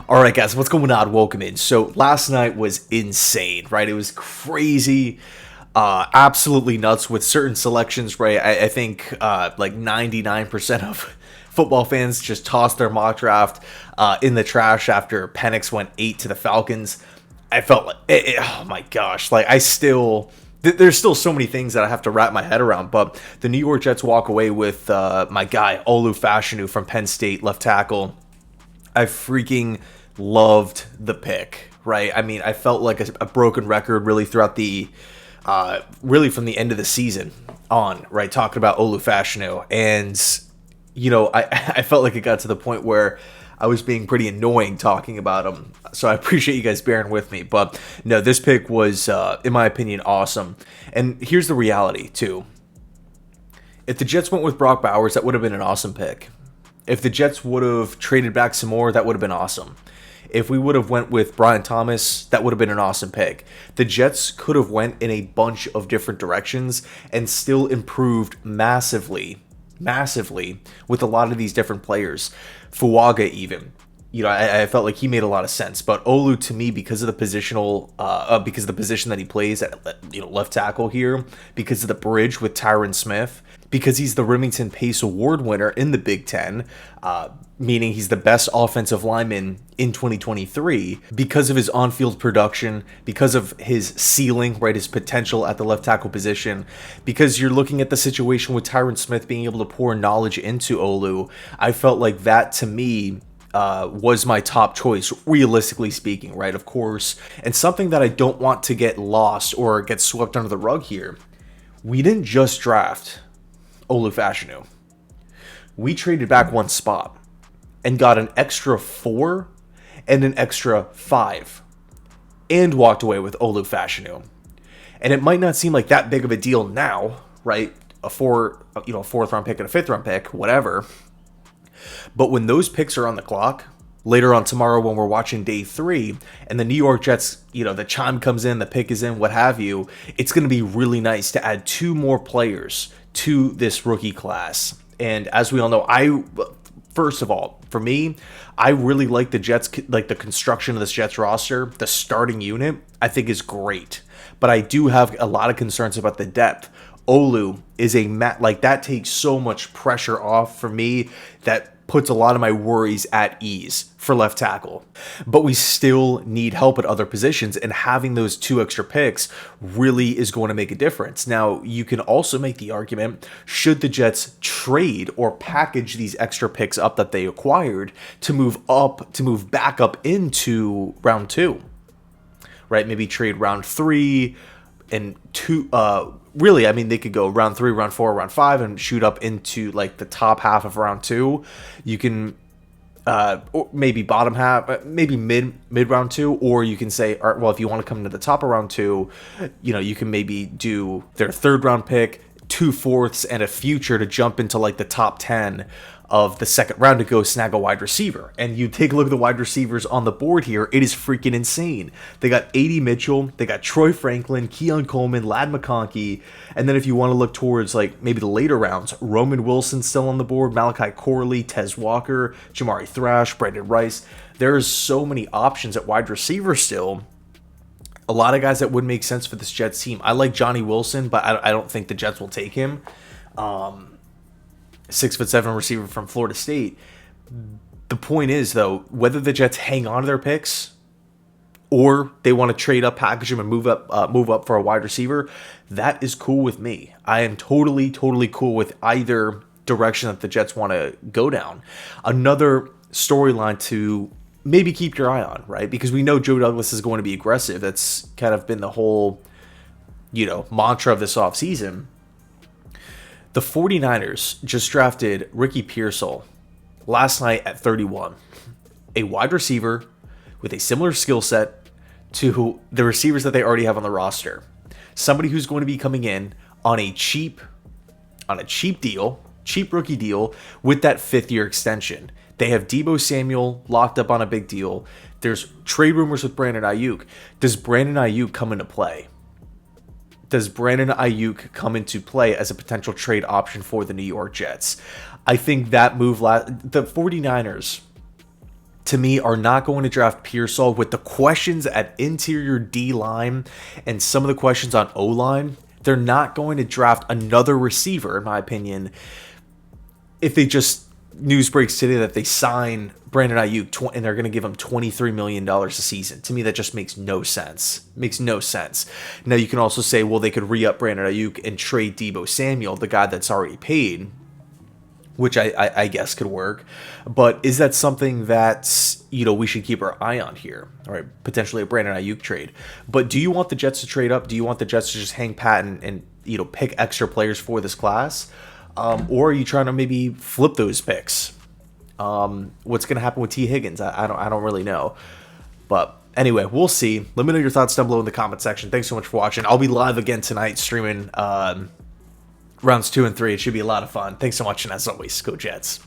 All right, guys, what's going on? Welcome in. So last night was insane, right? It was crazy, absolutely nuts with certain selections, right? I think like 99% of football fans just tossed their mock draft in the trash after Penix went 8 to the Falcons. I felt like, oh my gosh, like there's still so many things that I have to wrap my head around, but the New York Jets walk away with my guy, Olu Fashanu from Penn State, left tackle. I freaking loved the pick, right? I mean, I felt like a broken record really throughout really from the end of the season on, right? Talking about Olu Fashanu. And, I felt like it got to the point where I was being pretty annoying talking about him. So I appreciate you guys bearing with me. But no, this pick was, in my opinion, awesome. And here's the reality, too. If the Jets went with Brock Bowers, that would have been an awesome pick. If the Jets would have traded back some more, that would have been awesome. If we would have went with Brian Thomas, that would have been an awesome pick. The Jets could have went in a bunch of different directions and still improved massively with a lot of these different players. Fuaga even. I felt like he made a lot of sense. But Olu, to me, because of the position that he plays at left tackle here, because of the bridge with Tyron Smith, because he's the Remington Pace Award winner in the Big Ten, meaning he's the best offensive lineman in 2023, because of his on-field production, because of his ceiling, right, his potential at the left tackle position, because you're looking at the situation with Tyron Smith being able to pour knowledge into Olu. I felt like that, to me, was my top choice, realistically speaking, right? Of course. And something that I don't want to get lost or get swept under the rug here. We didn't just draft Olu Fashanu. We traded back one spot and got an extra 4 and an extra 5 and walked away with Olu Fashanu. And it might not seem like that big of a deal now, right? A 4th round pick and a 5th round pick, whatever. But when those picks are on the clock, later on tomorrow when we're watching day 3, and the New York Jets, the chime comes in, the pick is in, what have you, it's going to be really nice to add 2 more players to this rookie class. And as we all know, first of all, for me, I really like the Jets, like the construction of this Jets roster. The starting unit, I think, is great. But I do have a lot of concerns about the depth. Olu is that takes so much pressure off for me that puts a lot of my worries at ease for left tackle. But we still need help at other positions, and having those 2 extra picks really is going to make a difference. Now, you can also make the argument, should the Jets trade or package these extra picks up that they acquired to move back up into round 2, right? Maybe trade round 3 and 2, really, I mean, they could go round 3, round 4, round 5, and shoot up into like the top half of round 2. You can, or maybe bottom half, maybe mid round 2, or you can say, all right, well, if you want to come to the top of round 2, you can maybe do their 3rd round pick, 2 fourths, and a future to jump into like the top 10 of the 2nd round to go snag a wide receiver. And you take a look at the wide receivers on the board here, it is freaking insane. They got Adonai Mitchell, they got Troy Franklin, Keon Coleman, McConkey, and then if you want to look towards like maybe the later rounds, Roman Wilson still on the board, Malachi Corley, Tez Walker, Jamari Thrash, Brandon Rice. There's so many options at wide receiver still. A lot of guys that would make sense for this Jets team. I like Johnny Wilson, but I don't think the Jets will take him. 6'7" receiver from Florida State. The point is, though, whether the Jets hang on to their picks or they want to trade up, package them, and move up for a wide receiver, that is cool with me. I am totally cool with either direction that the Jets want to go down. Another storyline to maybe keep your eye on, right? Because we know Joe Douglas is going to be aggressive. That's kind of been the whole, mantra of this offseason. The 49ers just drafted Ricky Pearsall last night at 31, a wide receiver with a similar skill set to the receivers that they already have on the roster. Somebody who's going to be coming in on a cheap rookie deal with that 5th-year extension. They have Deebo Samuel locked up on a big deal. There's trade rumors with Brandon Ayuk. Does Brandon Ayuk come into play? Does Brandon Ayuk come into play as a potential trade option for the New York Jets? I think that move, the 49ers to me, are not going to draft Pearsall with the questions at interior D-line and some of the questions on O-line. They're not going to draft another receiver, in my opinion, if they just, news breaks today that they sign Brandon Ayuk and they're going to give him $23 million a season. To me, that just makes no sense. Makes no sense. Now, you can also say, well, they could re-up Brandon Ayuk and trade Deebo Samuel, the guy that's already paid, which I guess could work. But is that something that, we should keep our eye on here? All right, potentially a Brandon Ayuk trade. But do you want the Jets to trade up? Do you want the Jets to just hang pat and pick extra players for this class? Or are you trying to maybe flip those picks? What's going to happen with T. Higgins? I don't really know. But anyway, we'll see. Let me know your thoughts down below in the comment section. Thanks so much for watching. I'll be live again tonight streaming rounds 2 and 3. It should be a lot of fun. Thanks so much, and as always, go Jets.